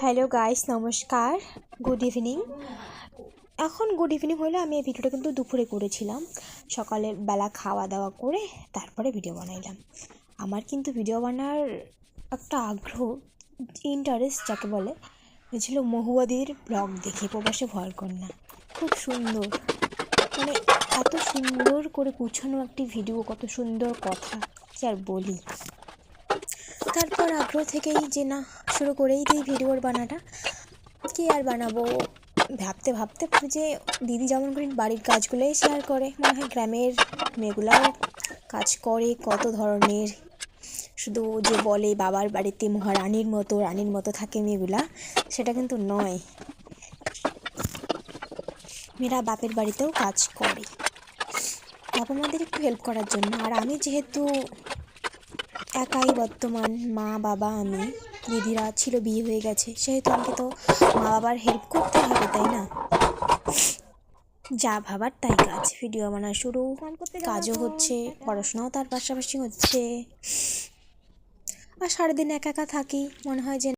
Hello guys, নমস্কার, good evening. এখন good evening হলো। আমি এই ভিডিওটা কিন্তু দুপুরে করেছিলাম, সকালের বেলা খাওয়া দাওয়া করে তারপরে ভিডিও বানাইলাম। আমার কিন্তু ভিডিও বানার একটা আগ্রহ, ইন্টারেস্ট যাকে বলে, হয়েছিল মহুয়াদির ব্লগ দেখে, প্রবাসে ভয় কন্যা। খুব সুন্দর, মানে এত সুন্দর করে গুছানো একটি ভিডিও, কত সুন্দর কথা, কি আর বলি। তারপর আগ্রহ থেকেই যে না শুরু করেই দিই ভিডিওর বানাটা। কি আর বানাবো ভাবতে ভাবতে যে দিদি যেমন করে বাড়ির কাজগুলোই শেয়ার করে, মনে হয় গ্রামের মেয়েগুলাও কাজ করে কত ধরনের। শুধু যে বলে বাবার বাড়িতে মহারানীর মতো রানীর মতো থাকে মেয়েগুলা, সেটা কিন্তু নয়। মেয়েরা বাপের বাড়িতেও কাজ করে, বাবা মাদের একটু হেল্প করার জন্য। আর আমি যেহেতু একাই বর্তমান, মা বাবা আমি, দিদিরা ছিল বিয়ে হয়ে গেছে, সেহেতু আমাকে তো মা বাবার হেল্প করতে হবে, তাই না? যা ভাবার তাই কাজ, ভিডিও বানা শুরু, কাজও হচ্ছে, পড়াশোনাও তার পাশাপাশি হচ্ছে। আর সারাদিন একা একা থাকি, মনে হয় যে